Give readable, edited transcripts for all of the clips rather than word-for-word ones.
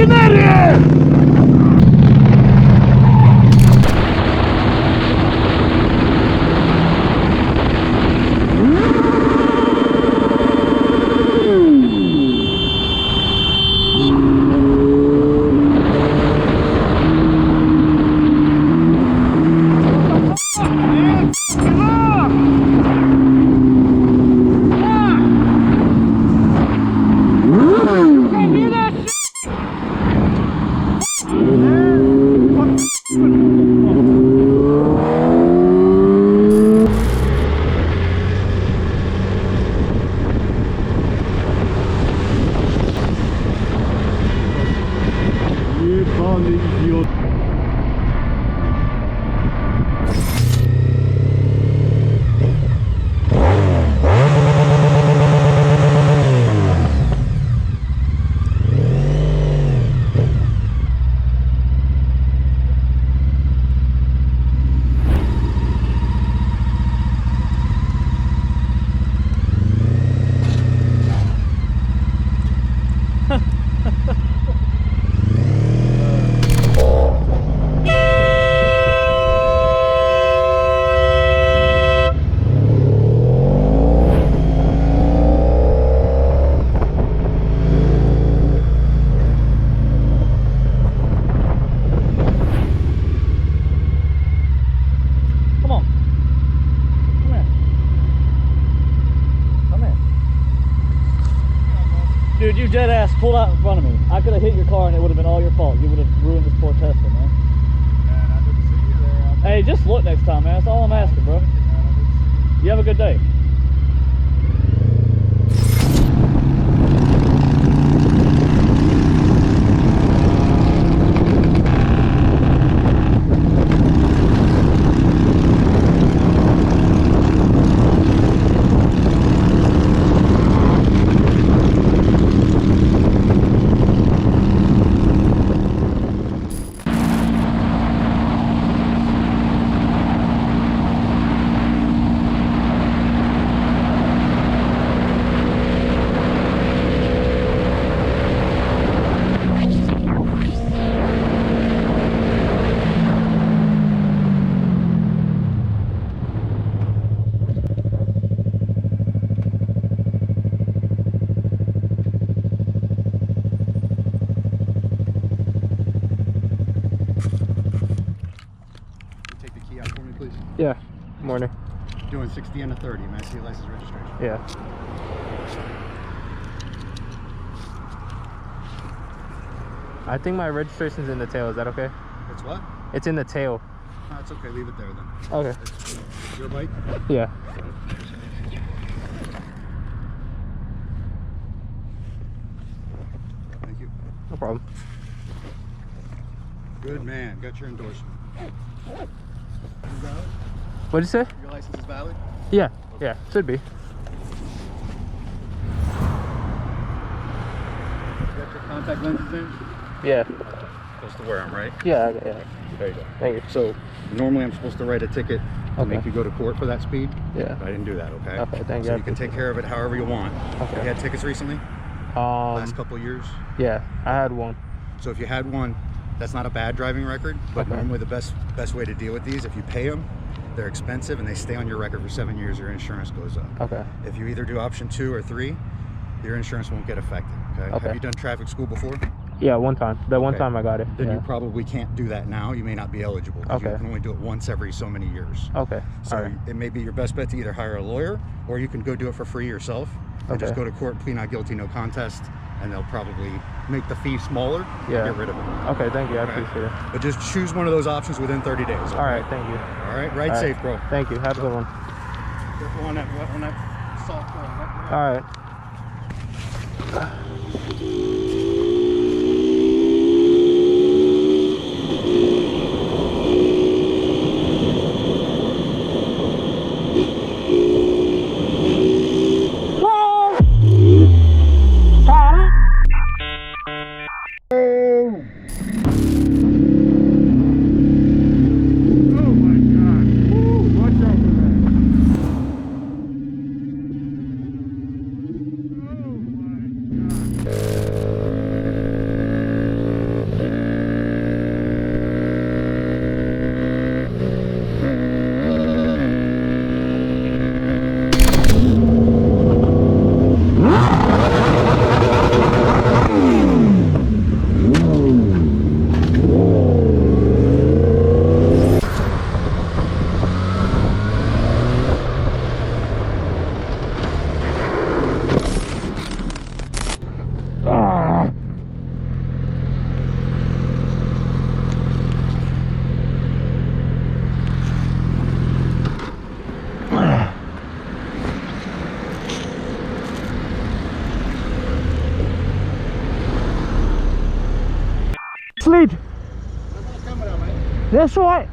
Рафинерия! Dude, you dead ass pulled out in front of me. I could have hit your car and it would have been all your fault. You would have ruined this poor Tesla, man. Man, I didn't see you there. Hey, just look next time, man. That's all I'm asking, bro. You have a good day. Yeah, morning. Doing 60 and a 30. May I see your license registration? Yeah. I think my registration's in the tail. Is that okay? It's what? It's in the tail. No, it's okay. Leave it there then. Okay. Your bike? Yeah. Thank you. No problem. Good man. Got your endorsement. Is valid? What'd you say? Your license is valid? Yeah. Yeah. Should be. You got your contact lenses in? Yeah. Supposed to wear them, right? Yeah. Yeah. There you go. Thank you. So normally I'm supposed to write a ticket to make you go to court for that speed. Yeah. But I didn't do that, okay? Okay, thank you. So you can take care of it however you want. Okay. You had tickets recently? Last couple of years? Yeah, I had one. So if you had one, that's not a bad driving record, but normally the best way to deal with these, if you pay them, they're expensive and they stay on your record for 7 years, your insurance goes up. Okay. If you either do option 2 or 3, your insurance won't get affected, okay? Okay. Have you done traffic school before? Yeah, one time. The one time I got it. Then yeah. you probably can't do that now. You may not be eligible. Okay. You can only do it once every so many years. Okay. So All right. it may be your best bet to either hire a lawyer or you can go do it for free yourself and just go to court, plead not guilty, no contest, and they'll probably make the fee smaller and get rid of it. Okay, thank you. I appreciate it. But just choose one of those options within 30 days. Okay? All right, thank you. All right, ride safe, bro. Thank you. Have a good one. Careful on that soft corner. All right. slid. That's right.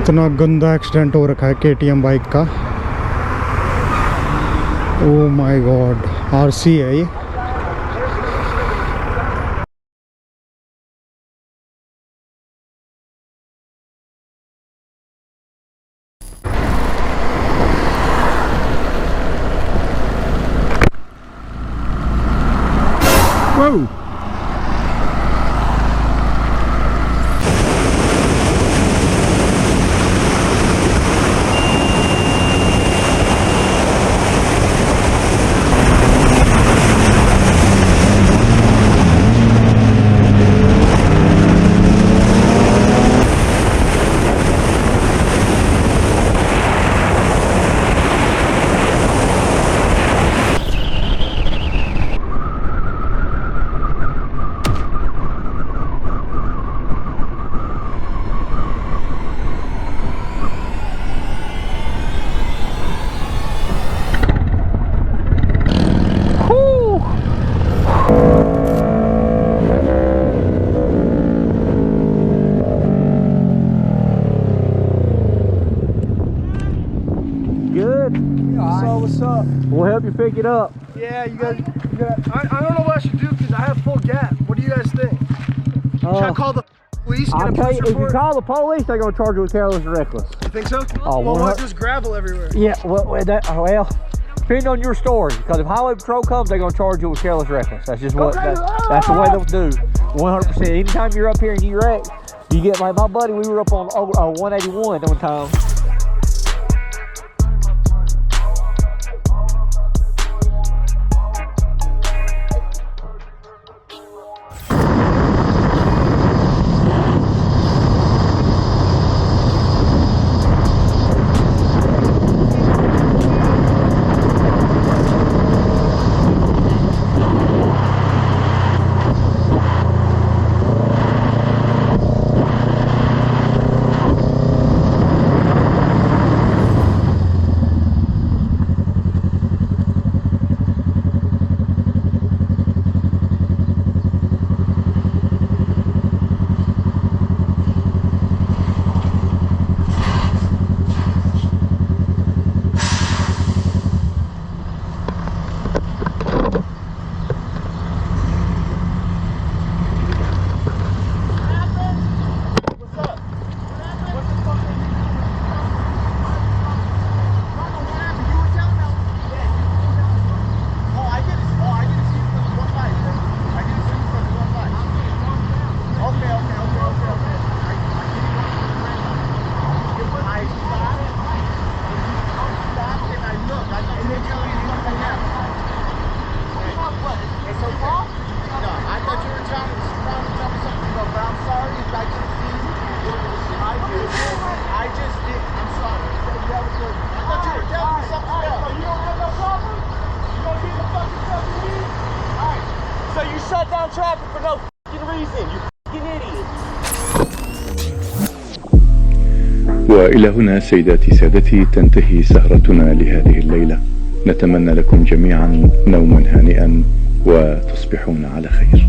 कितना गंदा accident हो रखा है KTM bike का। Oh my God, RC है ये। Whoa! We'll help you pick it up. Yeah, you guys. I don't know what I should do because I have full gap. What do you guys think? Should I call the police? I'll tell you, if you call the police, they're gonna charge you with careless and reckless. You think so? Oh, well, what? There's gravel everywhere. Yeah. Well, depending on your story, because if highway patrol comes, they're gonna charge you with careless reckless. That's just what. That's the way they'll do. 100%. Anytime you're up here and you wreck, you get like my buddy. We were up on 181 one time. shut down traffic for no f***ing reason, you f***ing idiot. وإلى هنا سيداتي سادتي تنتهي سهرتنا لهذه الليلة. نتمنى لكم جميعا نوما هانئا وتصبحون على خير.